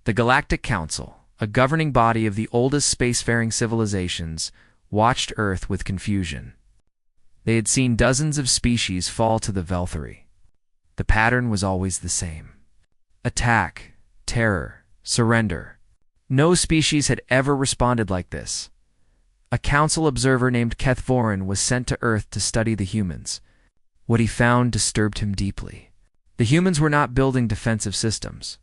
The Galactic Council, a governing body of the oldest spacefaring civilizations, watched Earth with confusion. They had seen dozens of species fall to the Velthary. The pattern was always the same: attack, terror, surrender. No species had ever responded like this. A council observer named Kethvorin was sent to Earth to study the humans. What he found disturbed him deeply. The humans were not building defensive systems.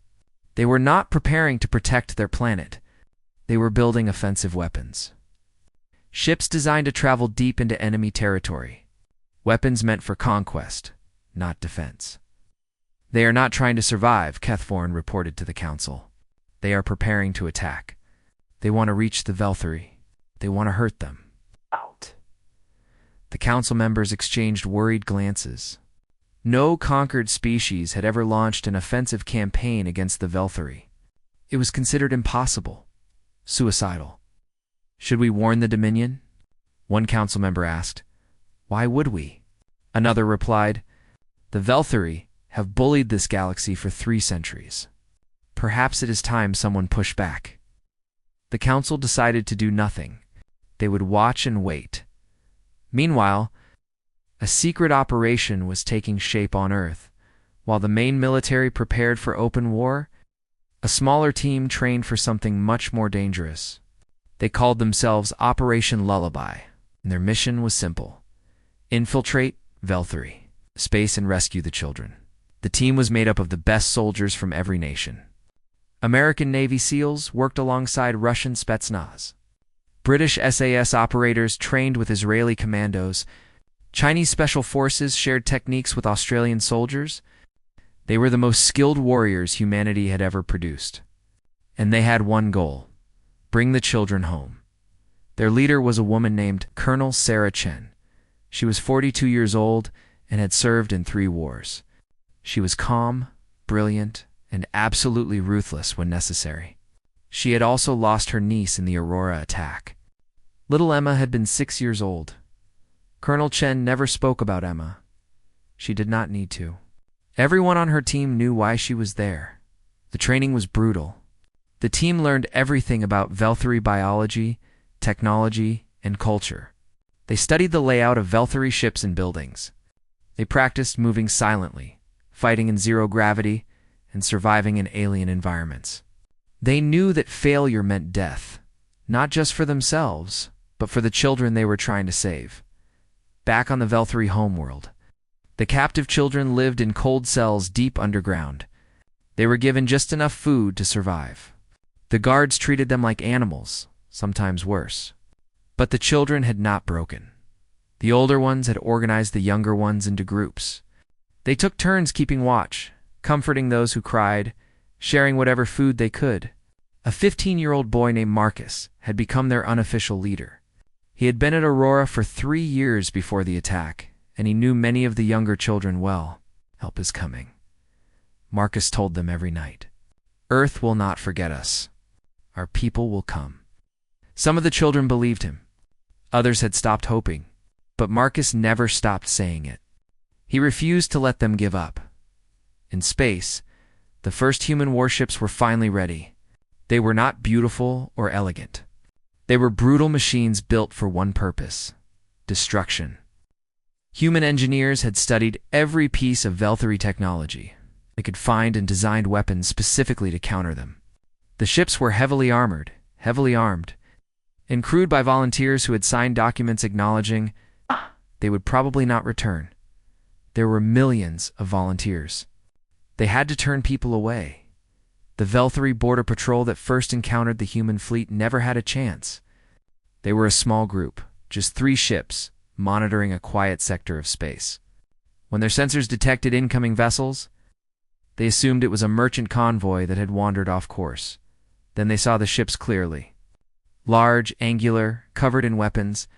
They were not preparing to protect their planet. They were building offensive weapons. Ships designed to travel deep into enemy territory. Weapons meant for conquest, not defense. They are not trying to survive, Kethvorin reported to the council. They are preparing to attack. They want to reach the Velthary. They want to hurt them. Out. The council members exchanged worried glances. No conquered species had ever launched an offensive campaign against the Velthary. It was considered impossible, suicidal. Should we warn the Dominion? One council member asked. Why would we? Another replied, the Velthary have bullied this galaxy for 3 centuries. Perhaps it is time someone pushed back. The council decided to do nothing. They would watch and wait. Meanwhile, a secret operation was taking shape on Earth. While the main military prepared for open war, a smaller team trained for something much more dangerous. They called themselves Operation Lullaby, and their mission was simple: infiltrate Velthary, space, and rescue the children. The team was made up of the best soldiers from every nation. American Navy SEALs worked alongside Russian Spetsnaz. British SAS operators trained with Israeli commandos. Chinese special forces shared techniques with Australian soldiers. They were the most skilled warriors humanity had ever produced. And they had one goal: bring the children home. Their leader was a woman named Colonel Sarah Chen. She was 42 years old and had served in 3 wars. She was calm, brilliant, and absolutely ruthless when necessary. She had also lost her niece in the Aurora attack. Little Emma had been 6 years old. Colonel Chen never spoke about Emma. She did not need to. Everyone on her team knew why she was there. The training was brutal. The team learned everything about Velthary biology, technology, and culture. They studied the layout of Velthary ships and buildings. They practiced moving silently, fighting in zero gravity, and surviving in alien environments. They knew that failure meant death, not just for themselves, but for the children they were trying to save. Back on the Velthary homeworld, the captive children lived in cold cells deep underground. They were given just enough food to survive. The guards treated them like animals, sometimes worse. But the children had not broken. The older ones had organized the younger ones into groups. They took turns keeping watch, comforting those who cried, sharing whatever food they could. A 15-year-old boy named Marcus had become their unofficial leader. He had been at Aurora for 3 years before the attack, and he knew many of the younger children well. Help is coming, Marcus told them every night. Earth will not forget us. Our people will come. Some of the children believed him. Others had stopped hoping, but Marcus never stopped saying it. He refused to let them give up. In space, the first human warships were finally ready. They were not beautiful or elegant. They were brutal machines built for one purpose: destruction. Human engineers had studied every piece of Velthary technology. They could find and designed weapons specifically to counter them. The ships were heavily armored, heavily armed, and crewed by volunteers who had signed documents acknowledging they would probably not return. There were millions of volunteers. They had to turn people away. The Velthary border patrol that first encountered the human fleet never had a chance. They were a small group, just 3 ships, monitoring a quiet sector of space. When their sensors detected incoming vessels, they assumed it was a merchant convoy that had wandered off course. Then they saw the ships clearly. Large, angular, covered in weapons,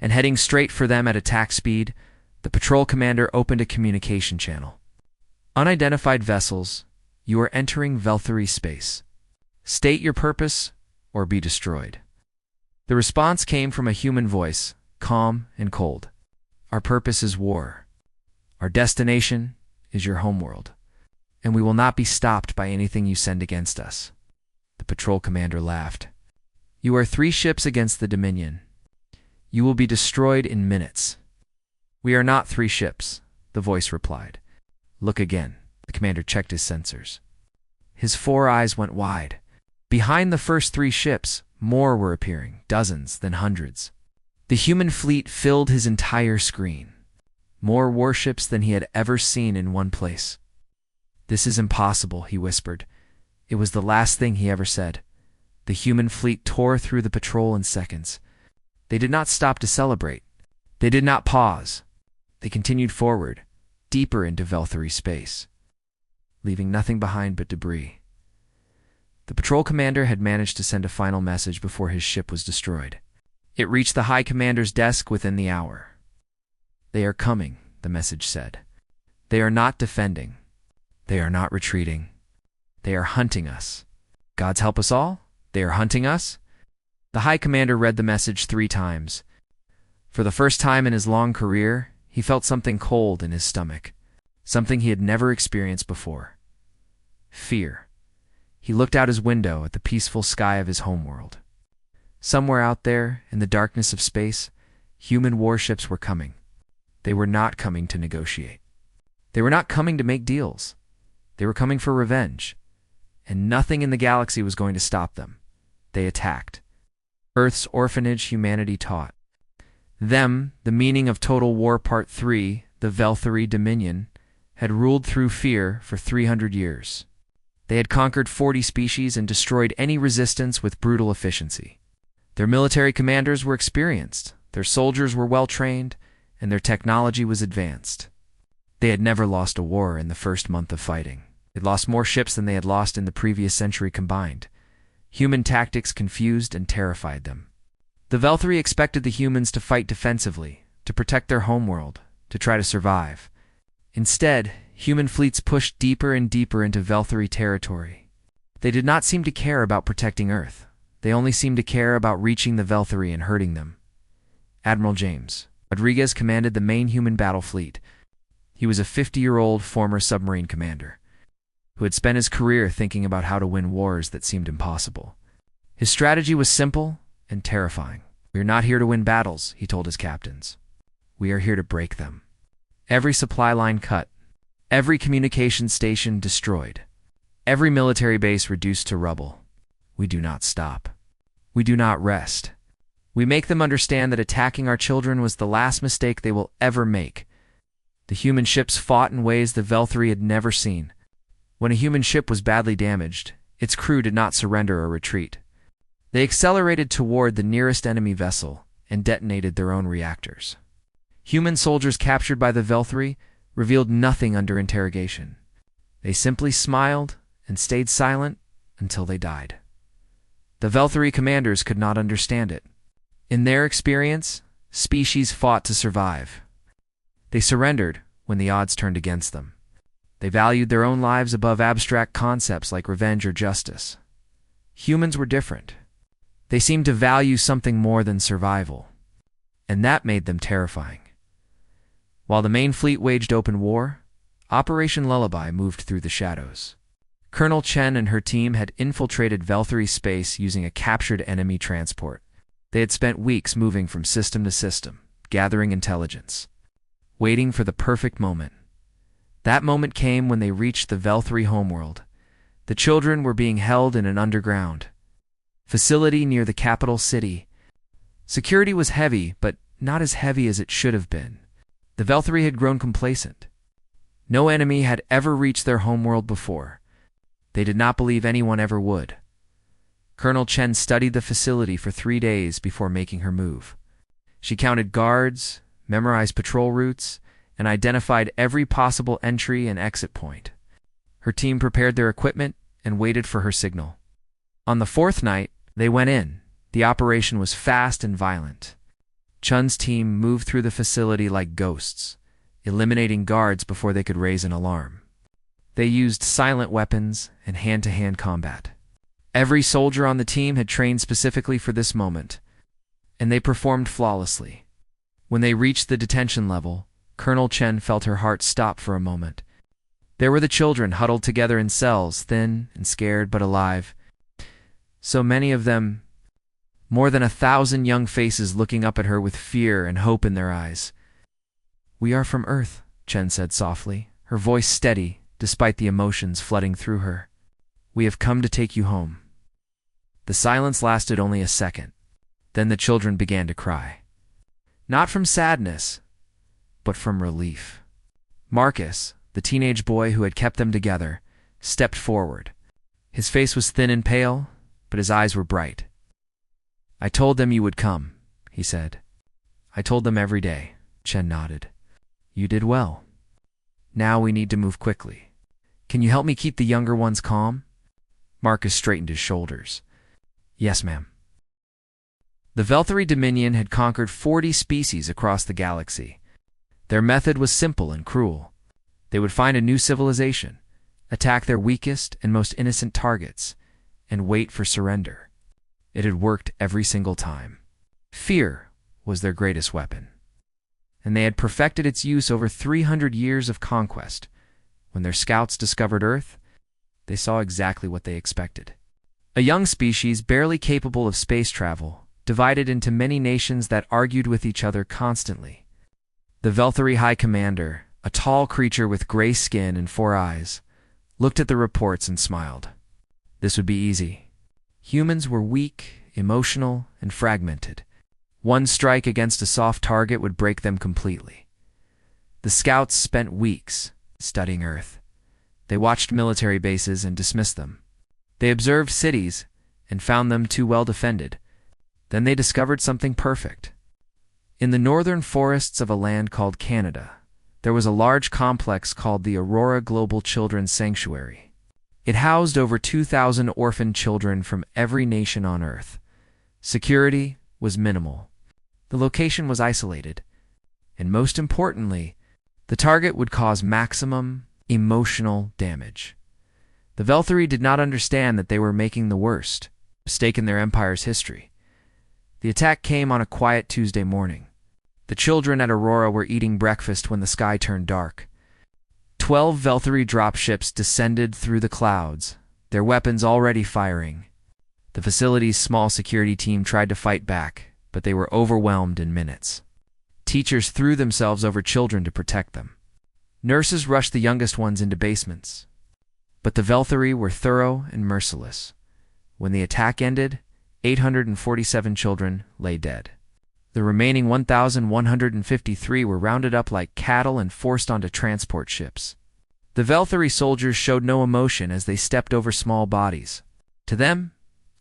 and heading straight for them at attack speed, the patrol commander opened a communication channel. Unidentified vessels, you are entering Velthary space. State your purpose or be destroyed. The response came from a human voice, calm and cold. Our purpose is war. Our destination is your homeworld, and we will not be stopped by anything you send against us. The patrol commander laughed. "You are 3 ships against the Dominion. You will be destroyed in minutes." "We are not 3 ships," the voice replied. "Look again." The commander checked his sensors. His 4 eyes went wide. Behind the first 3 ships, more were appearing, dozens, then hundreds. The human fleet filled his entire screen. More warships than he had ever seen in one place. "This is impossible," he whispered. It was the last thing he ever said. The human fleet tore through the patrol in seconds. They did not stop to celebrate. They did not pause. They continued forward, deeper into Velthary space, leaving nothing behind but debris. The patrol commander had managed to send a final message before his ship was destroyed. It reached the High Commander's desk within the hour. "They are coming," the message said. "They are not defending. They are not retreating. They are hunting us. Gods help us all? They are hunting us?" The High Commander read the message 3 times. For the first time in his long career, he felt something cold in his stomach, something he had never experienced before. Fear. He looked out his window at the peaceful sky of his homeworld. Somewhere out there, in the darkness of space, human warships were coming. They were not coming to negotiate. They were not coming to make deals. They were coming for revenge. And nothing in the galaxy was going to stop them. They attacked. Earth's orphanage humanity taught. Them, the meaning of Total War Part 3, the Velthary Dominion, had ruled through fear for 300 years. They had conquered 40 species and destroyed any resistance with brutal efficiency. Their military commanders were experienced, their soldiers were well-trained, and their technology was advanced. They had never lost a war in the first month of fighting. They'd lost more ships than they had lost in the previous century combined. Human tactics confused and terrified them. The Velthary expected the humans to fight defensively, to protect their homeworld, to try to survive. Instead, human fleets pushed deeper and deeper into Velthary territory. They did not seem to care about protecting Earth. They only seemed to care about reaching the Velthary and hurting them. Admiral James Rodriguez commanded the main human battle fleet. He was a 50-year-old former submarine commander who had spent his career thinking about how to win wars that seemed impossible. His strategy was simple and terrifying. "We are not here to win battles," he told his captains. "We are here to break them." Every supply line cut, every communication station destroyed, every military base reduced to rubble. We do not stop. We do not rest. We make them understand that attacking our children was the last mistake they will ever make. The human ships fought in ways the Velthary had never seen. When a human ship was badly damaged, its crew did not surrender or retreat. They accelerated toward the nearest enemy vessel and detonated their own reactors. Human soldiers captured by the Velthary revealed nothing under interrogation. They simply smiled and stayed silent until they died. The Velthary commanders could not understand it. In their experience, species fought to survive. They surrendered when the odds turned against them. They valued their own lives above abstract concepts like revenge or justice. Humans were different. They seemed to value something more than survival, and that made them terrifying. While the main fleet waged open war, Operation Lullaby moved through the shadows. Colonel Chen and her team had infiltrated Velthary space using a captured enemy transport. They had spent weeks moving from system to system, gathering intelligence, waiting for the perfect moment. That moment came when they reached the Velthary homeworld. The children were being held in an underground facility near the capital city. Security was heavy, but not as heavy as it should have been. The Velthary had grown complacent. No enemy had ever reached their homeworld before. They did not believe anyone ever would. Colonel Chen studied the facility for 3 days before making her move. She counted guards, memorized patrol routes, and identified every possible entry and exit point. Her team prepared their equipment and waited for her signal. On the 4th night, they went in. The operation was fast and violent. Chun's team moved through the facility like ghosts, eliminating guards before they could raise an alarm. They used silent weapons and hand-to-hand combat. Every soldier on the team had trained specifically for this moment, and they performed flawlessly. When they reached the detention level, Colonel Chen felt her heart stop for a moment. There were the children huddled together in cells, thin and scared but alive. So many of them, more than 1,000 young faces looking up at her with fear and hope in their eyes. "We are from Earth," Chen said softly, her voice steady despite the emotions flooding through her. "We have come to take you home." The silence lasted only a second. Then the children began to cry. Not from sadness, but from relief. Marcus, the teenage boy who had kept them together, stepped forward. His face was thin and pale, but his eyes were bright. "I told them you would come," he said. "I told them every day," Chen nodded. "You did well. Now we need to move quickly. Can you help me keep the younger ones calm?" Marcus straightened his shoulders. "Yes, ma'am." The Velthari Dominion had conquered 40 species across the galaxy. Their method was simple and cruel. They would find a new civilization, attack their weakest and most innocent targets, and wait for surrender. It had worked every single time. Fear was their greatest weapon, and they had perfected its use over 300 years of conquest. When their scouts discovered Earth, they saw exactly what they expected. A young species barely capable of space travel, divided into many nations that argued with each other constantly. The Velthari High Commander, a tall creature with gray skin and 4 eyes, looked at the reports and smiled. This would be easy. Humans were weak, emotional, and fragmented. One strike against a soft target would break them completely. The scouts spent weeks studying Earth. They watched military bases and dismissed them. They observed cities and found them too well defended. Then they discovered something perfect. In the northern forests of a land called Canada, there was a large complex called the Aurora Global Children's Sanctuary. It housed over 2,000 orphan children from every nation on Earth. Security was minimal. The location was isolated. And most importantly, the target would cause maximum emotional damage. The Velthari did not understand that they were making the worst mistake in their empire's history. The attack came on a quiet Tuesday morning. The children at Aurora were eating breakfast when the sky turned dark. 12 Velthari dropships descended through the clouds, their weapons already firing. The facility's small security team tried to fight back, but they were overwhelmed in minutes. Teachers threw themselves over children to protect them. Nurses rushed the youngest ones into basements. But the Velthari were thorough and merciless. When the attack ended, 847 children lay dead. The remaining 1,153 were rounded up like cattle and forced onto transport ships. The Velthari soldiers showed no emotion as they stepped over small bodies. To them,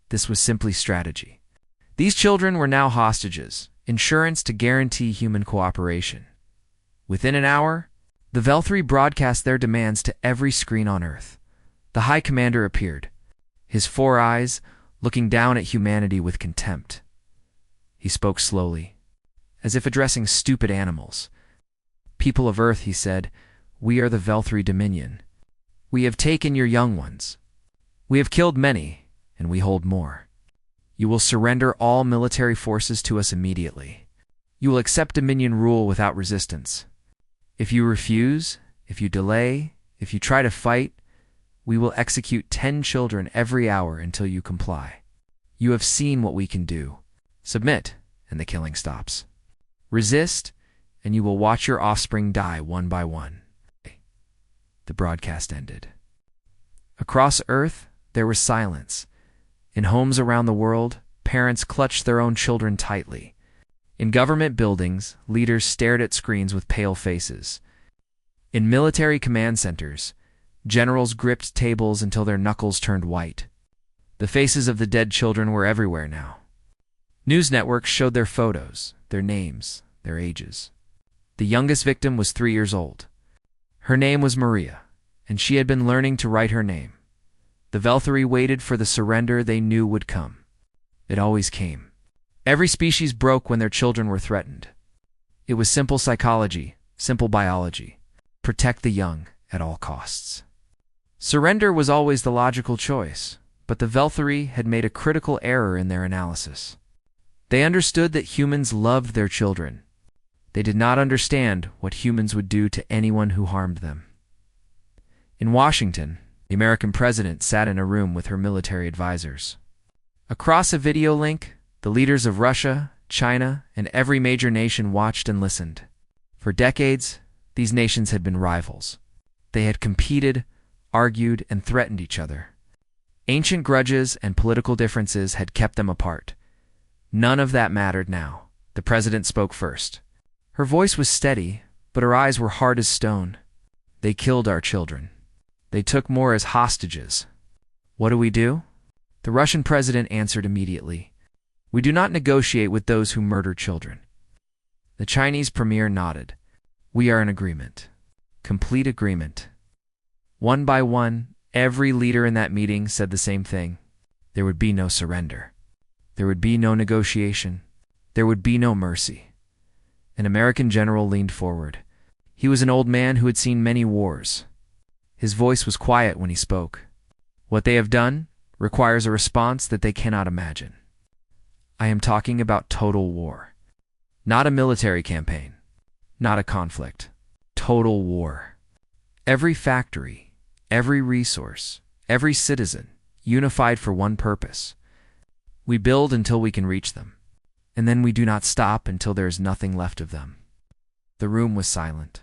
this was simply strategy. These children were now hostages, insurance to guarantee human cooperation. Within an hour, the Velthari broadcast their demands to every screen on Earth. The High Commander appeared, his 4 eyes looking down at humanity with contempt. He spoke slowly, as if addressing stupid animals. "People of Earth," he said, "we are the Velthari Dominion. We have taken your young ones. We have killed many, and we hold more. You will surrender all military forces to us immediately. You will accept Dominion rule without resistance. If you refuse, if you delay, if you try to fight, we will execute 10 children every hour until you comply. You have seen what we can do. Submit, and the killing stops. Resist, and you will watch your offspring die one by one." The broadcast ended. Across Earth, there was silence. In homes around the world, parents clutched their own children tightly. In government buildings, leaders stared at screens with pale faces. In military command centers, generals gripped tables until their knuckles turned white. The faces of the dead children were everywhere now. News networks showed their photos, their names, their ages. The youngest victim was 3 years old. Her name was Maria, and she had been learning to write her name. The Velthari waited for the surrender they knew would come. It always came. Every species broke when their children were threatened. It was simple psychology, simple biology. Protect the young at all costs. Surrender was always the logical choice, but the Velthari had made a critical error in their analysis. They understood that humans loved their children. They did not understand what humans would do to anyone who harmed them. In Washington, the American president sat in a room with her military advisors. Across a video link, the leaders of Russia, China, and every major nation watched and listened. For decades, these nations had been rivals. They had competed, argued, and threatened each other. Ancient grudges and political differences had kept them apart. None of that mattered now. The president spoke first. Her voice was steady, but her eyes were hard as stone. They killed our children. They took more as hostages. What do we do? The Russian president answered immediately. We do not negotiate with those who murder children. The Chinese premier nodded. We are in agreement. Complete agreement. One by one, every leader in that meeting said the same thing. There would be no surrender. There would be no negotiation. There would be no mercy. An American general leaned forward. He was an old man who had seen many wars. His voice was quiet when he spoke. What they have done requires a response that they cannot imagine. I am talking about total war. Not a military campaign. Not a conflict. Total war. Every factory, every resource, every citizen, unified for one purpose. We build until we can reach them, and then we do not stop until there is nothing left of them. The room was silent.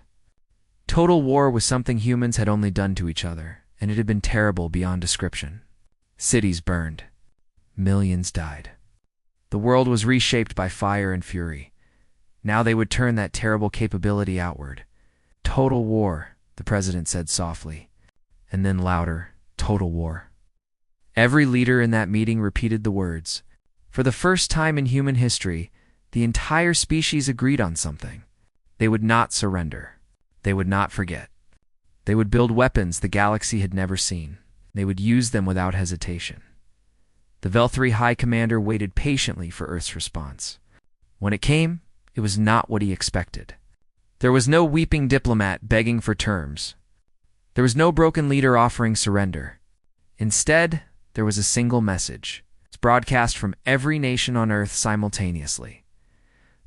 Total war was something humans had only done to each other, and it had been terrible beyond description. Cities burned. Millions died. The world was reshaped by fire and fury. Now they would turn that terrible capability outward. Total war, the president said softly, and then louder, total war. Every leader in that meeting repeated the words. For the first time in human history, the entire species agreed on something. They would not surrender. They would not forget. They would build weapons the galaxy had never seen. They would use them without hesitation. The Velthari High Commander waited patiently for Earth's response. When it came, it was not what he expected. There was no weeping diplomat begging for terms. There was no broken leader offering surrender. Instead, there was a single message. It's broadcast from every nation on Earth simultaneously.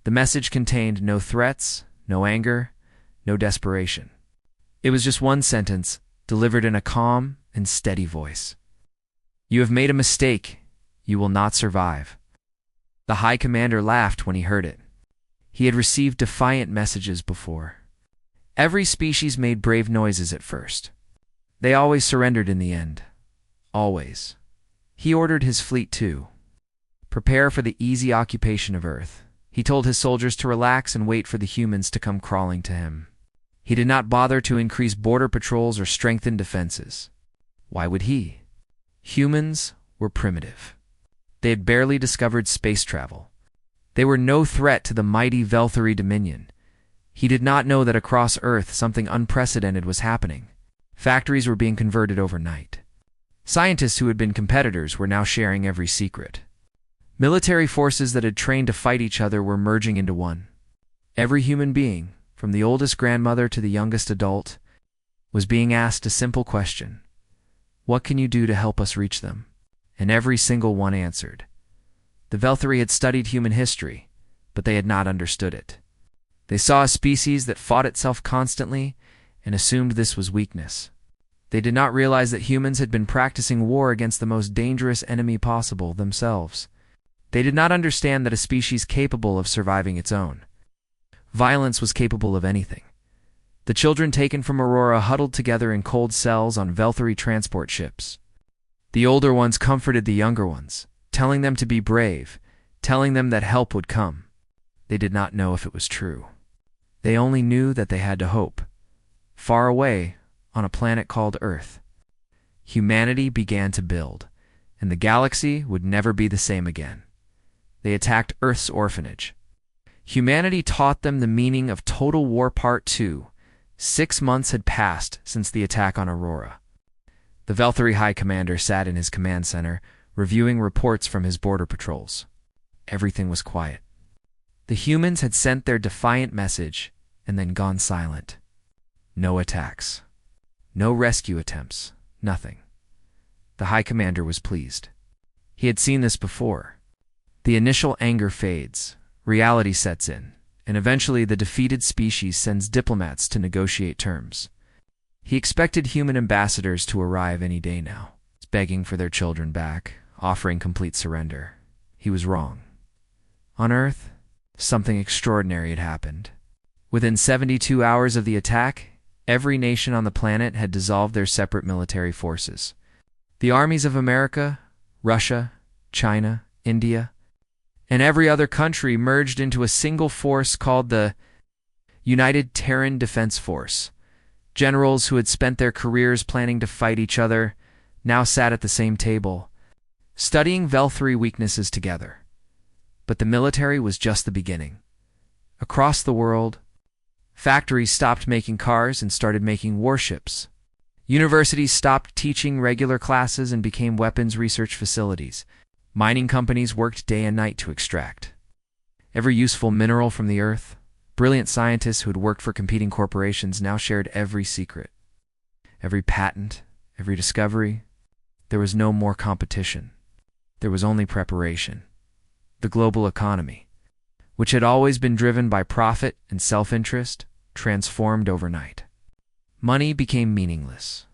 The message contained no threats, no anger, no desperation. It was just one sentence, delivered in a calm and steady voice. You have made a mistake. You will not survive. The High Commander laughed when he heard it. He had received defiant messages before. Every species made brave noises at first. They always surrendered in the end. Always. He ordered his fleet too. Prepare for the easy occupation of Earth. He told his soldiers to relax and wait for the humans to come crawling to him. He did not bother to increase border patrols or strengthen defenses. Why would he? Humans were primitive. They had barely discovered space travel. They were no threat to the mighty Velthari Dominion. He did not know that across Earth something unprecedented was happening. Factories were being converted overnight. Scientists who had been competitors were now sharing every secret. Military forces that had trained to fight each other were merging into one. Every human being, from the oldest grandmother to the youngest adult, was being asked a simple question. What can you do to help us reach them? And every single one answered. The Velthari had studied human history, but they had not understood it. They saw a species that fought itself constantly and assumed this was weakness. They did not realize that humans had been practicing war against the most dangerous enemy possible, themselves. They did not understand that a species capable of surviving its own. Violence was capable of anything. The children taken from Aurora huddled together in cold cells on Velthari transport ships. The older ones comforted the younger ones, telling them to be brave, telling them that help would come. They did not know if it was true. They only knew that they had to hope. Far away, on a planet called Earth, humanity began to build, and the galaxy would never be the same again. They attacked Earth's orphanage. Humanity taught them the meaning of Total War Part 2. 6 months had passed since the attack on Aurora. The Velthari High Commander sat in his command center, reviewing reports from his border patrols. Everything was quiet. The humans had sent their defiant message and then gone silent. No attacks. No rescue attempts. Nothing. The High Commander was pleased. He had seen this before. The initial anger fades, reality sets in, and eventually the defeated species sends diplomats to negotiate terms. He expected human ambassadors to arrive any day now, begging for their children back, offering complete surrender. He was wrong. On Earth, something extraordinary had happened. Within 72 hours of the attack, every nation on the planet had dissolved their separate military forces. The armies of America, Russia, China, India, and every other country merged into a single force called the United Terran Defense Force. Generals who had spent their careers planning to fight each other now sat at the same table, studying Velthri weaknesses together. But the military was just the beginning. Across the world, factories stopped making cars and started making warships. Universities stopped teaching regular classes and became weapons research facilities. Mining companies worked day and night to extract every useful mineral from the earth. Brilliant scientists who had worked for competing corporations now shared every secret, every patent, every discovery. There was no more competition. There was only preparation. The global economy, which had always been driven by profit and self-interest, transformed overnight. Money became meaningless.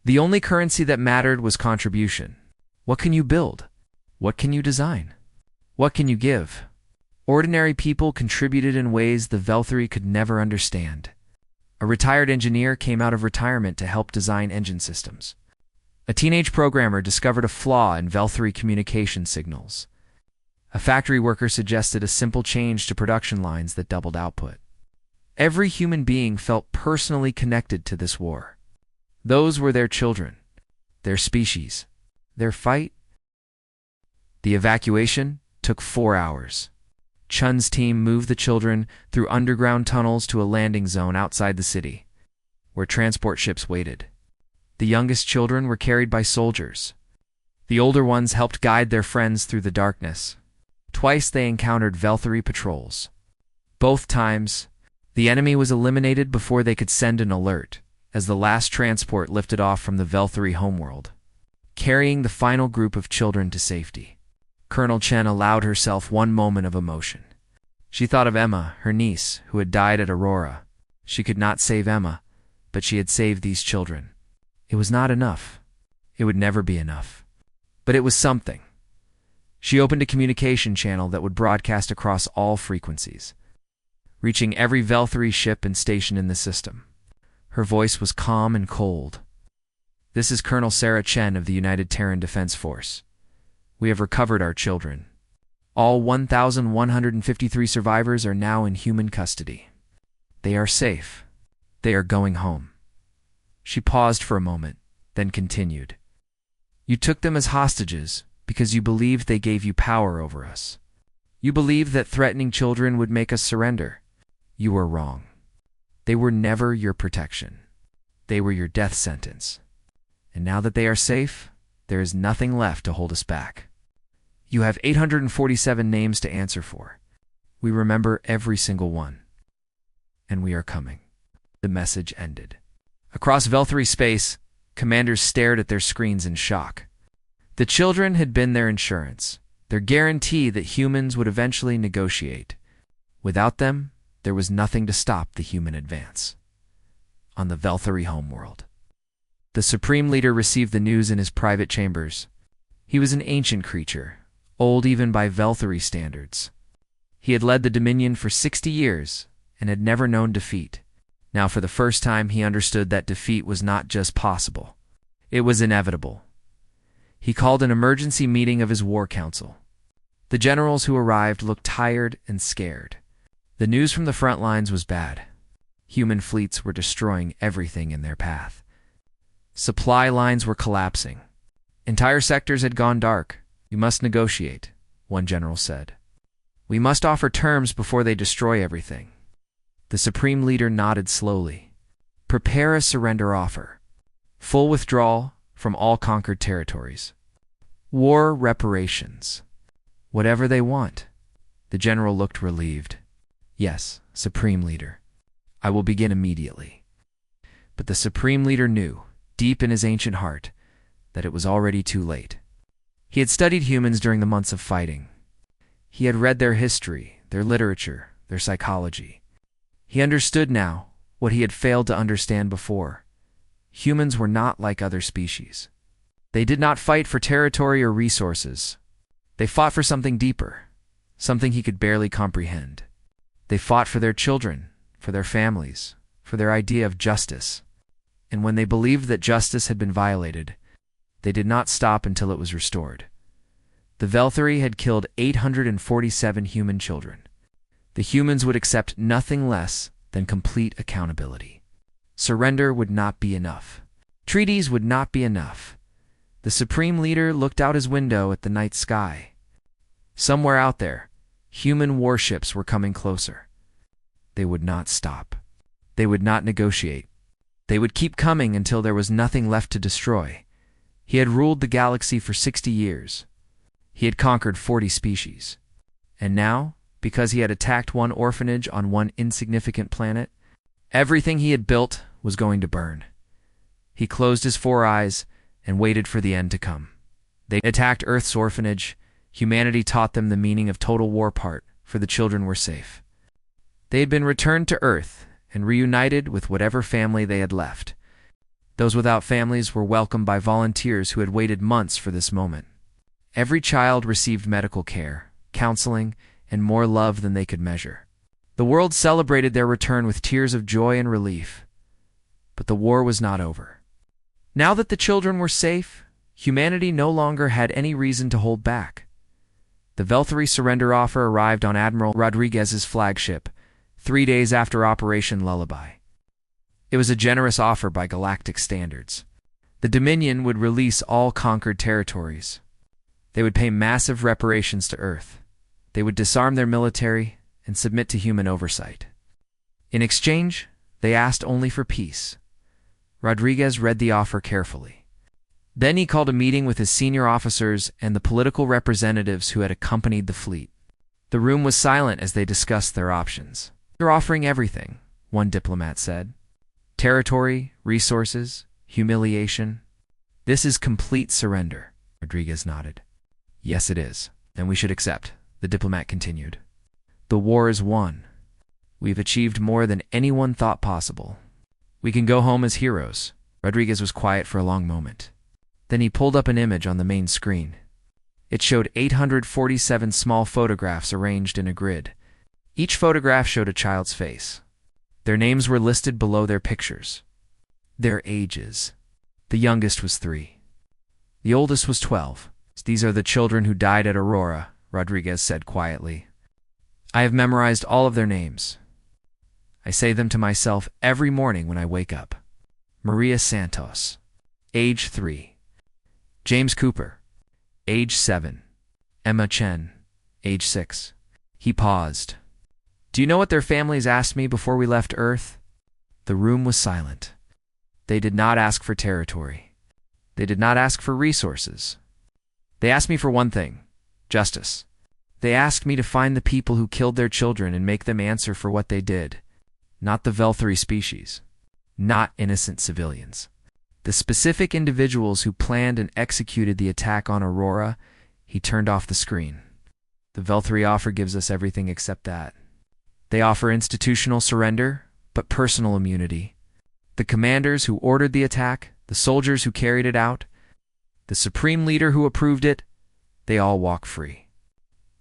The only currency that mattered was contribution. What can you build? What can you design? What can you give? Ordinary people contributed in ways the Velthri could never understand. A retired engineer came out of retirement to help design engine systems. A teenage programmer discovered a flaw in Velthri communication signals. A factory worker suggested a simple change to production lines that doubled output. Every human being felt personally connected to this war. Those were their children, their species, their fight. The evacuation took 4 hours. Chun's team moved the children through underground tunnels to a landing zone outside the city, where transport ships waited. The youngest children were carried by soldiers. The older ones helped guide their friends through the darkness. Twice they encountered Velthri patrols. Both times, the enemy was eliminated before they could send an alert, as the last transport lifted off from the Velthri homeworld, carrying the final group of children to safety. Colonel Chen allowed herself one moment of emotion. She thought of Emma, her niece, who had died at Aurora. She could not save Emma, but she had saved these children. It was not enough. It would never be enough. But it was something. She opened a communication channel that would broadcast across all frequencies, reaching every Velthri ship and station in the system. Her voice was calm and cold. "This is Colonel Sarah Chen of the United Terran Defense Force. We have recovered our children. All 1,153 survivors are now in human custody. They are safe. They are going home." She paused for a moment, then continued. "You took them as hostages because you believed they gave you power over us. You believed that threatening children would make us surrender. You were wrong. They were never your protection. They were your death sentence. And now that they are safe, there is nothing left to hold us back. You have 847 names to answer for. We remember every single one. And we are coming." The message ended. Across Velthri space, commanders stared at their screens in shock. The children had been their insurance, their guarantee that humans would eventually negotiate. Without them, there was nothing to stop the human advance. On the Velthri homeworld, the Supreme Leader received the news in his private chambers. He was an ancient creature, old even by Velthri standards. He had led the Dominion for 60 years and had never known defeat. Now for the first time he understood that defeat was not just possible. It was inevitable. He called an emergency meeting of his war council. The generals who arrived looked tired and scared. The news from the front lines was bad. Human fleets were destroying everything in their path. Supply lines were collapsing. Entire sectors had gone dark. "We must negotiate," one general said. "We must offer terms before they destroy everything." The Supreme Leader nodded slowly. "Prepare a surrender offer. Full withdrawal from all conquered territories. War reparations. Whatever they want." The general looked relieved. "Yes, Supreme Leader. I will begin immediately." But the Supreme Leader knew, deep in his ancient heart, that it was already too late. He had studied humans during the months of fighting. He had read their history, their literature, their psychology. He understood now what he had failed to understand before. Humans were not like other species. They did not fight for territory or resources. They fought for something deeper, something he could barely comprehend. They fought for their children, for their families, for their idea of justice. And when they believed that justice had been violated, they did not stop until it was restored. The Velthari had killed 847 human children. The humans would accept nothing less than complete accountability. Surrender would not be enough. Treaties would not be enough. The Supreme Leader looked out his window at the night sky. Somewhere out there, human warships were coming closer. They would not stop. They would not negotiate. They would keep coming until there was nothing left to destroy. He had ruled the galaxy for 60 years. He had conquered 40 species. And now, because he had attacked one orphanage on one insignificant planet, everything he had built was going to burn. He closed his 4 eyes and waited for the end to come. They attacked Earth's orphanage. Humanity taught them the meaning of total war part, for the children were safe. They had been returned to Earth and reunited with whatever family they had left. Those without families were welcomed by volunteers who had waited months for this moment. Every child received medical care, counseling, and more love than they could measure. The world celebrated their return with tears of joy and relief. But the war was not over. Now that the children were safe, humanity no longer had any reason to hold back. The Velthari surrender offer arrived on Admiral Rodriguez's flagship, 3 days after Operation Lullaby. It was a generous offer by galactic standards. The Dominion would release all conquered territories. They would pay massive reparations to Earth. They would disarm their military and submit to human oversight. In exchange, they asked only for peace. Rodriguez read the offer carefully. Then he called a meeting with his senior officers and the political representatives who had accompanied the fleet. The room was silent as they discussed their options. "You're offering everything," one diplomat said. "Territory, resources, humiliation. This is complete surrender." Rodriguez nodded. "Yes, it is, and we should accept," the diplomat continued. "The war is won. We've achieved more than anyone thought possible. We can go home as heroes." Rodriguez was quiet for a long moment. Then he pulled up an image on the main screen. It showed 847 small photographs arranged in a grid. Each photograph showed a child's face. Their names were listed below their pictures. Their ages. The youngest was 3. The oldest was 12. "These are the children who died at Aurora," Rodriguez said quietly. "I have memorized all of their names. I say them to myself every morning when I wake up. Maria Santos, age 3. James Cooper, age 7. Emma Chen, age 6. He paused. "Do you know what their families asked me before we left Earth?" The room was silent. They did not ask for territory. They did not ask for resources. They asked me for one thing: justice. They asked me to find the people who killed their children and make them answer for what they did. Not the Velthari species. Not innocent civilians. The specific individuals who planned and executed the attack on Aurora." He turned off the screen. "The Velthari offer gives us everything except that. They offer institutional surrender, but personal immunity. The commanders who ordered the attack, the soldiers who carried it out, the Supreme Leader who approved it, they all walk free.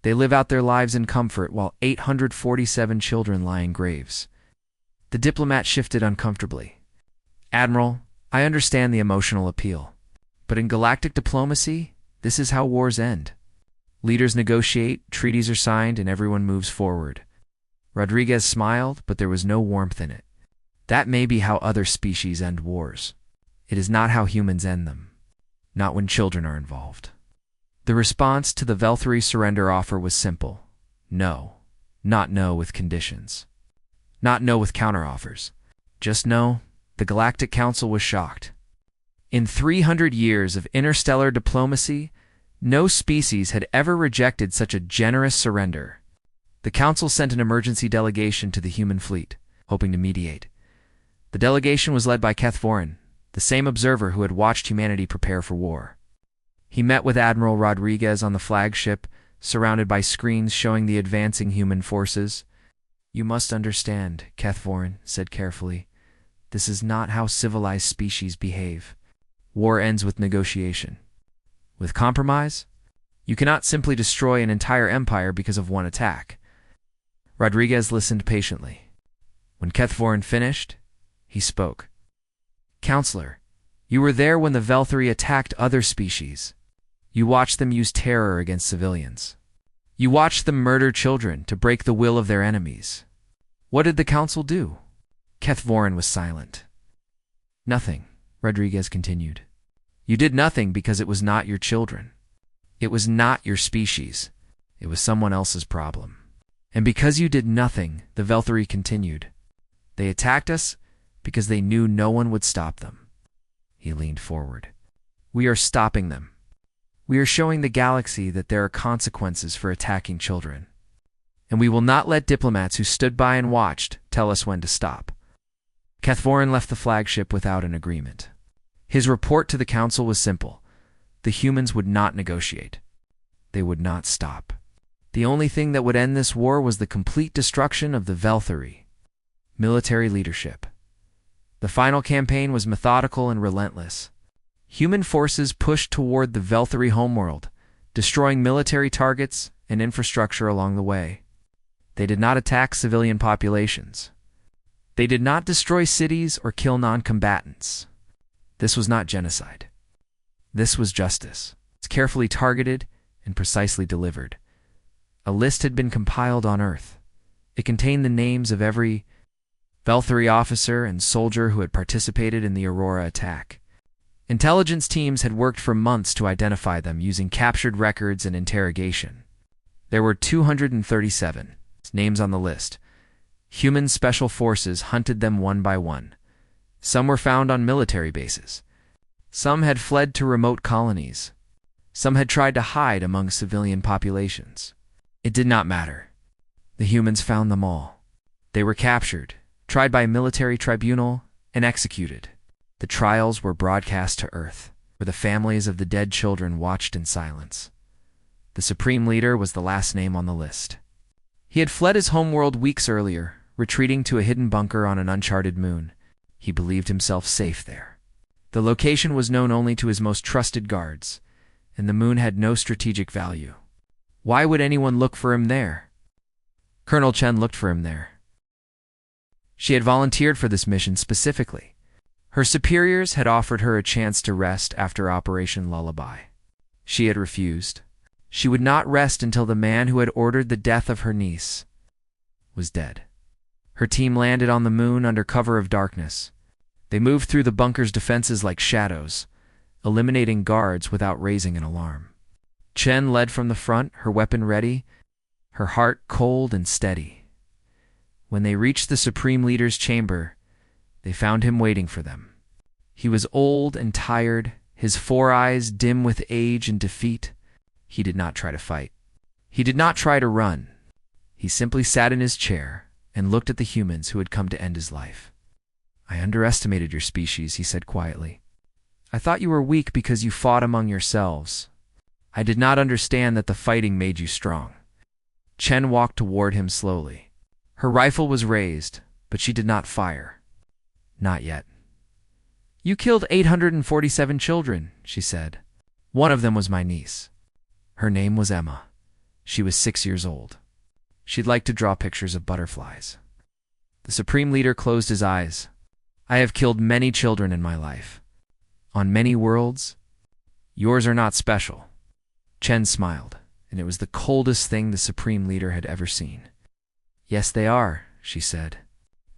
They live out their lives in comfort while 847 children lie in graves." The diplomat shifted uncomfortably. "Admiral, I understand the emotional appeal. But in galactic diplomacy, this is how wars end. Leaders negotiate, treaties are signed, and everyone moves forward." Rodriguez smiled, but there was no warmth in it. "That may be how other species end wars. It is not how humans end them. Not when children are involved." The response to the Velthari surrender offer was simple. No. Not no with conditions. Not no with counteroffers. Just no. The Galactic Council was shocked. In 300 years of interstellar diplomacy, no species had ever rejected such a generous surrender. The Council sent an emergency delegation to the human fleet, hoping to mediate. The delegation was led by Keth Voren, the same observer who had watched humanity prepare for war. He met with Admiral Rodriguez on the flagship, surrounded by screens showing the advancing human forces. "You must understand," Keth Voren said carefully. "This is not how civilized species behave. War ends with negotiation. With compromise, you cannot simply destroy an entire empire because of one attack. Rodriguez listened patiently. When Kethvorin finished, he spoke. Counselor, you were there when the Velthari attacked other species. You watched them use terror against civilians. You watched them murder children to break the will of their enemies. What did the council do? Kethvorin was silent. Nothing, Rodriguez continued. You did nothing because it was not your children. It was not your species. It was someone else's problem. And because you did nothing, the Velthari continued. They attacked us because they knew no one would stop them. He leaned forward. We are stopping them. We are showing the galaxy that there are consequences for attacking children. And we will not let diplomats who stood by and watched tell us when to stop. Kethvorin left the flagship without an agreement. His report to the council was simple. The humans would not negotiate. They would not stop. The only thing that would end this war was the complete destruction of the Velthari. Military leadership. The final campaign was methodical and relentless. Human forces pushed toward the Velthari homeworld, destroying military targets and infrastructure along the way. They did not attack civilian populations. They did not destroy cities or kill non-combatants. This was not genocide. This was justice. It's carefully targeted and precisely delivered. A list had been compiled on Earth. It contained the names of every Velthari officer and soldier who had participated in the Aurora attack. Intelligence teams had worked for months to identify them using captured records and interrogation. There were 237 names on the list. Human special forces hunted them one by one. Some were found on military bases. Some had fled to remote colonies. Some had tried to hide among civilian populations. It did not matter. The humans found them all. They were captured, tried by a military tribunal, and executed. The trials were broadcast to Earth, where the families of the dead children watched in silence. The Supreme Leader was the last name on the list. He had fled his homeworld weeks earlier, retreating to a hidden bunker on an uncharted moon. He believed himself safe there. The location was known only to his most trusted guards, and the moon had no strategic value. Why would anyone look for him there? Colonel Chen looked for him there. She had volunteered for this mission specifically. Her superiors had offered her a chance to rest after Operation Lullaby. She had refused. She would not rest until the man who had ordered the death of her niece was dead. Her team landed on the moon under cover of darkness. They moved through the bunker's defenses like shadows, eliminating guards without raising an alarm. Chen led from the front, her weapon ready, her heart cold and steady. When they reached the Supreme Leader's chamber, they found him waiting for them. He was old and tired, his 4 eyes dim with age and defeat. He did not try to fight. He did not try to run. He simply sat in his chair and looked at the humans who had come to end his life. I underestimated your species, he said quietly. I thought you were weak because you fought among yourselves. I did not understand that the fighting made you strong. Chen walked toward him slowly. Her rifle was raised, but she did not fire. Not yet. You killed 847 children, she said. One of them was my niece. Her name was Emma. She was 6 years old. She'd like to draw pictures of butterflies. The Supreme Leader closed his eyes. I have killed many children in my life. On many worlds. Yours are not special. Chen smiled, and it was the coldest thing the Supreme Leader had ever seen. Yes, they are, she said.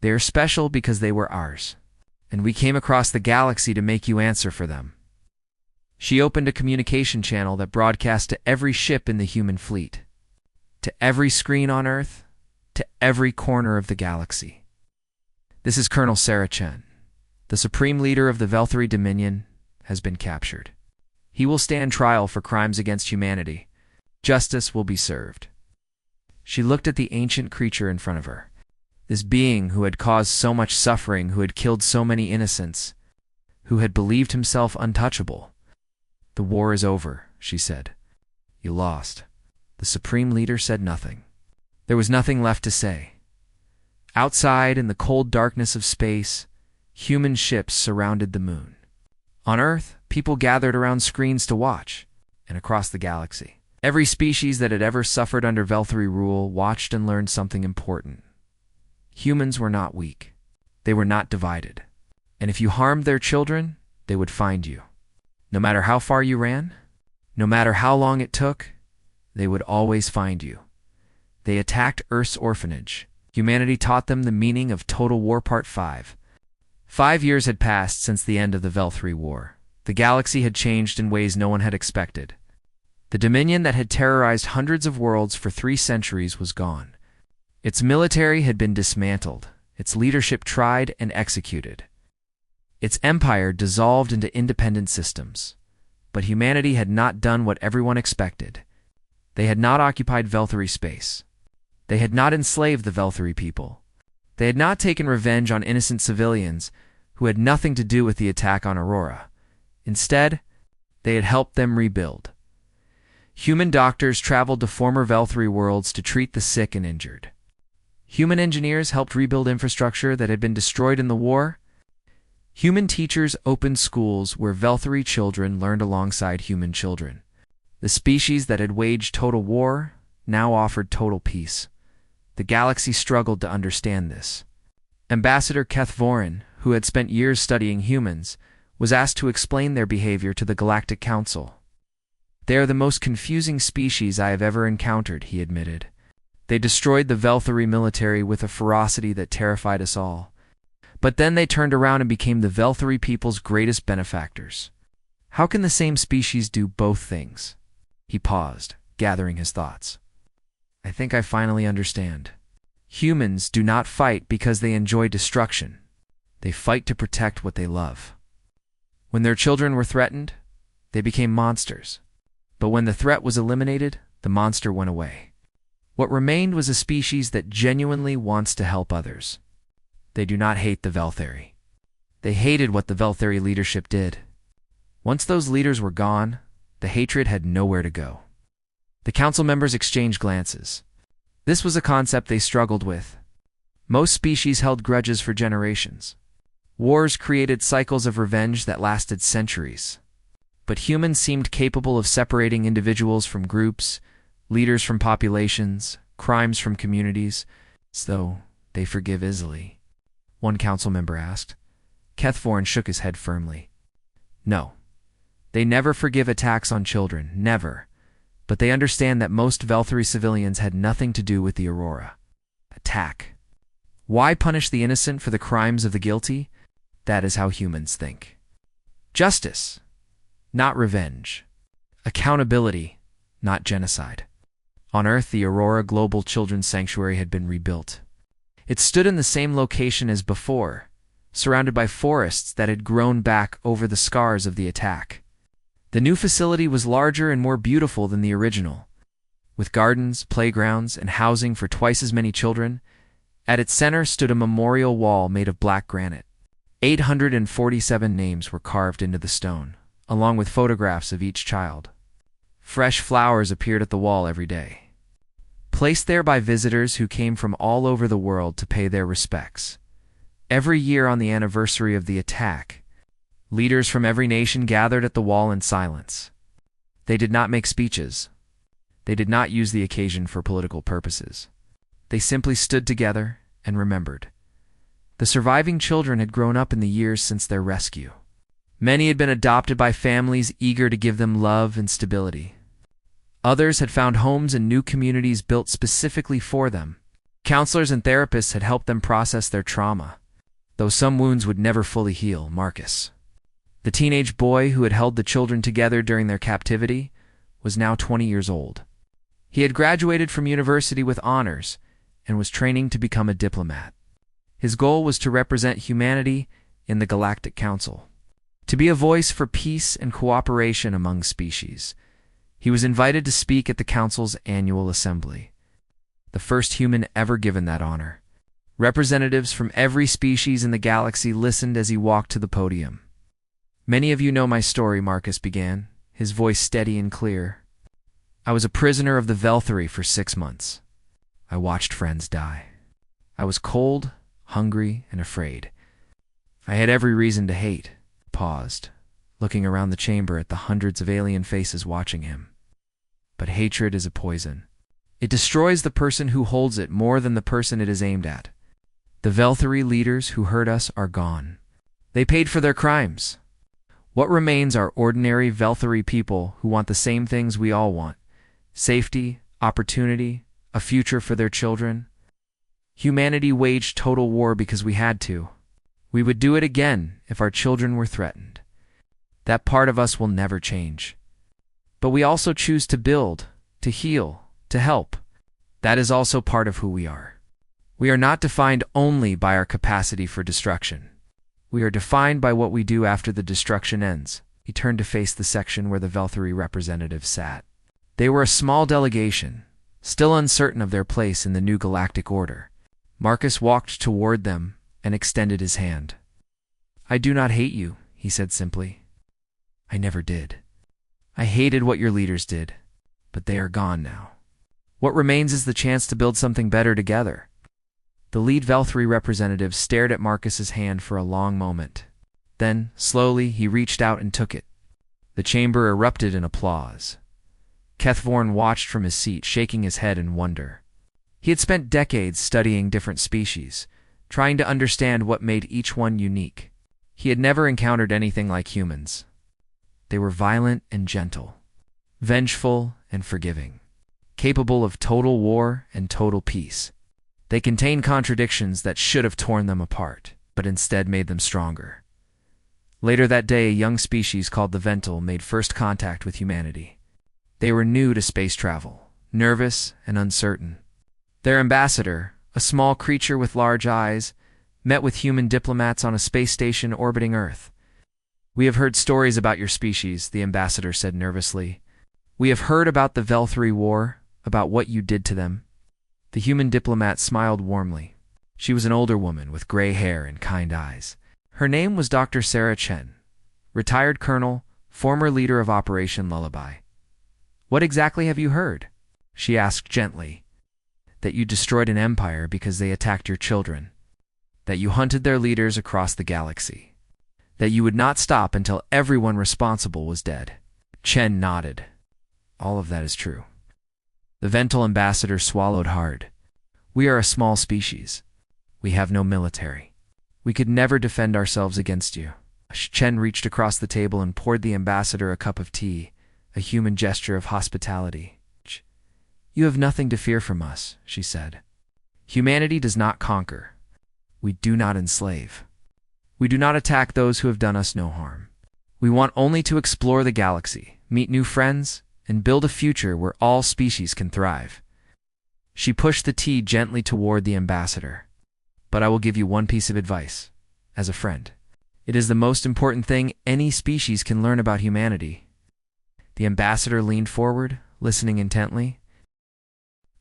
They are special because they were ours, and we came across the galaxy to make you answer for them. She opened a communication channel that broadcast to every ship in the human fleet, to every screen on Earth, to every corner of the galaxy. This is Colonel Sarah Chen. The Supreme Leader of the Velthari Dominion has been captured. He will stand trial for crimes against humanity. Justice will be served. She looked at the ancient creature in front of her, this being who had caused so much suffering, who had killed so many innocents, who had believed himself untouchable. The war is over, she said. You lost. The Supreme Leader said nothing. There was nothing left to say. Outside, in the cold darkness of space, human ships surrounded the moon. On Earth, People gathered around screens to watch, and across the galaxy. Every species that had ever suffered under Velthari rule watched and learned something important. Humans were not weak. They were not divided. And if you harmed their children, they would find you. No matter how far you ran, no matter how long it took, they would always find you. They attacked Earth's orphanage. Humanity taught them the meaning of Total War Part 5. 5 years had passed since the end of the HFY War. The galaxy had changed in ways no one had expected. The dominion that had terrorized hundreds of worlds for 3 centuries was gone. Its military had been dismantled, its leadership tried and executed. Its empire dissolved into independent systems. But humanity had not done what everyone expected. They had not occupied Velthari space. They had not enslaved the Velthari people. They had not taken revenge on innocent civilians who had nothing to do with the attack on Aurora. Instead, they had helped them rebuild. Human doctors traveled to former Velthari worlds to treat the sick and injured. Human engineers helped rebuild infrastructure that had been destroyed in the war. Human teachers opened schools where Velthari children learned alongside human children. The species that had waged total war now offered total peace. The galaxy struggled to understand this. Ambassador Keth Vorin, who had spent years studying humans, was asked to explain their behavior to the Galactic Council. "They are the most confusing species I have ever encountered," he admitted. "They destroyed the Velthari military with a ferocity that terrified us all. But then they turned around and became the Velthari people's greatest benefactors. How can the same species do both things?" He paused, gathering his thoughts. "I think I finally understand. Humans do not fight because they enjoy destruction. They fight to protect what they love. When their children were threatened, they became monsters. But when the threat was eliminated, the monster went away. What remained was a species that genuinely wants to help others. They do not hate the Velthari. They hated what the Velthari leadership did. Once those leaders were gone, the hatred had nowhere to go." The council members exchanged glances. This was a concept they struggled with. Most species held grudges for generations. Wars created cycles of revenge that lasted centuries. But humans seemed capable of separating individuals from groups, leaders from populations, crimes from communities, as though they forgive easily. One council member asked. Keth Vorin shook his head firmly. "No. They never forgive attacks on children, never. But they understand that most Velthari civilians had nothing to do with the Aurora attack. Why punish the innocent for the crimes of the guilty? That is how humans think. Justice, not revenge. Accountability, not genocide." On Earth, the Aurora Global Children's Sanctuary had been rebuilt. It stood in the same location as before, surrounded by forests that had grown back over the scars of the attack. The new facility was larger and more beautiful than the original. With gardens, playgrounds, and housing for twice as many children, at its center stood a memorial wall made of black granite. 847 names were carved into the stone, along with photographs of each child. Fresh flowers appeared at the wall every day, placed there by visitors who came from all over the world to pay their respects. Every year on the anniversary of the attack, leaders from every nation gathered at the wall in silence. They did not make speeches. They did not use the occasion for political purposes. They simply stood together and remembered. The surviving children had grown up in the years since their rescue. Many had been adopted by families eager to give them love and stability. Others had found homes in new communities built specifically for them. Counselors and therapists had helped them process their trauma, though some wounds would never fully heal. Marcus, the teenage boy who had held the children together during their captivity, was now 20 years old. He had graduated from university with honors and was training to become a diplomat. His goal was to represent humanity in the Galactic Council, to be a voice for peace and cooperation among species. He was invited to speak at the Council's annual assembly, the first human ever given that honor. Representatives from every species in the galaxy listened as he walked to the podium. "Many of you know my story," Marcus began, his voice steady and clear. "I was a prisoner of the Velthari for 6 months. I watched friends die. I was cold, hungry, and afraid. I had every reason to hate." Paused, looking around the chamber at the hundreds of alien faces watching him. But hatred is a poison. It destroys the person who holds it more than the person it is aimed at. The Velthari leaders who hurt us are gone. They paid for their crimes. What remains are ordinary Velthari people who want the same things we all want: safety, opportunity, a future for their children. Humanity waged total war because we had to. We would do it again if our children were threatened. That part of us will never change. But we also choose to build, to heal, to help. That is also part of who we are. We are not defined only by our capacity for destruction. We are defined by what we do after the destruction ends. He turned to face the section where the Velthari representatives sat. They were a small delegation, still uncertain of their place in the new galactic order. Marcus walked toward them and extended his hand. "I do not hate you," he said simply. "I never did. I hated what your leaders did, but they are gone now. What remains is the chance to build something better together." The lead Velthari representative stared at Marcus's hand for a long moment. Then, slowly, he reached out and took it. The chamber erupted in applause. Kethvorn watched from his seat, shaking his head in wonder. He had spent decades studying different species, trying to understand what made each one unique. He had never encountered anything like humans. They were violent and gentle, vengeful and forgiving, capable of total war and total peace. They contained contradictions that should have torn them apart, but instead made them stronger. Later that day, a young species called the Vental made first contact with humanity. They were new to space travel, nervous and uncertain. Their ambassador, a small creature with large eyes, met with human diplomats on a space station orbiting Earth. "We have heard stories about your species," the ambassador said nervously. "We have heard about the Velthari War, about what you did to them." The human diplomat smiled warmly. She was an older woman with gray hair and kind eyes. Her name was Dr. Sarah Chen, retired colonel, former leader of Operation Lullaby. "What exactly have you heard?" she asked gently. "That you destroyed an empire because they attacked your children. That you hunted their leaders across the galaxy. That you would not stop until everyone responsible was dead." Chen nodded. "All of that is true." The Vental ambassador swallowed hard. "We are a small species. We have no military. We could never defend ourselves against you." Chen reached across the table and poured the ambassador a cup of tea, a human gesture of hospitality. "You have nothing to fear from us," she said. "Humanity does not conquer. We do not enslave. We do not attack those who have done us no harm. We want only to explore the galaxy, meet new friends, and build a future where all species can thrive." She pushed the tea gently toward the ambassador. "But I will give you one piece of advice, as a friend. It is the most important thing any species can learn about humanity." The ambassador leaned forward, listening intently.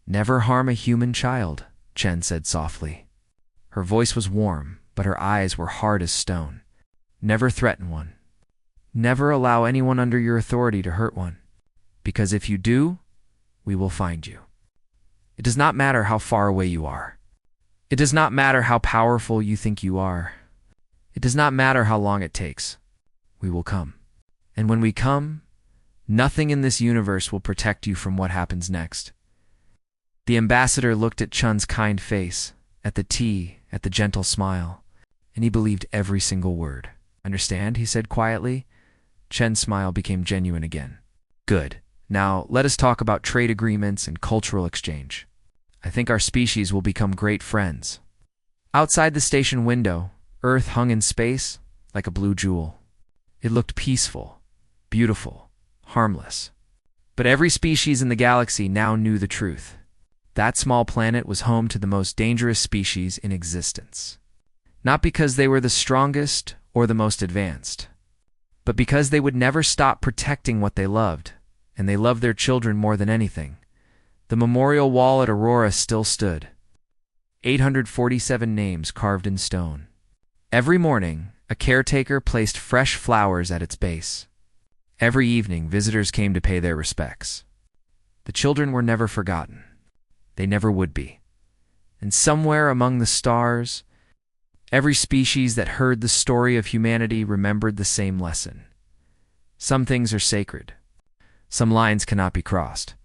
"Never harm a human child," Chen said softly. Her voice was warm, but her eyes were hard as stone. "Never threaten one. Never allow anyone under your authority to hurt one. Because if you do, we will find you. It does not matter how far away you are. It does not matter how powerful you think you are. It does not matter how long it takes. We will come. And when we come, nothing in this universe will protect you from what happens next." The ambassador looked at Chun's kind face, at the tea, at the gentle smile, and he believed every single word. "Understand?" he said quietly. Chen's smile became genuine again. "Good. Now, let us talk about trade agreements and cultural exchange. I think our species will become great friends." Outside the station window, Earth hung in space like a blue jewel. It looked peaceful, beautiful, harmless. But every species in the galaxy now knew the truth. That small planet was home to the most dangerous species in existence. Not because they were the strongest or the most advanced, but because they would never stop protecting what they loved, and they loved their children more than anything. The memorial wall at Aurora still stood. 847 names carved in stone. Every morning, a caretaker placed fresh flowers at its base. Every evening, visitors came to pay their respects. The children were never forgotten. They never would be. And somewhere among the stars, every species that heard the story of humanity remembered the same lesson. Some things are sacred. Some lines cannot be crossed.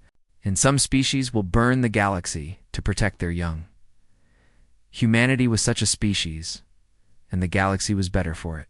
And some species will burn the galaxy to protect their young. Humanity was such a species, and the galaxy was better for it.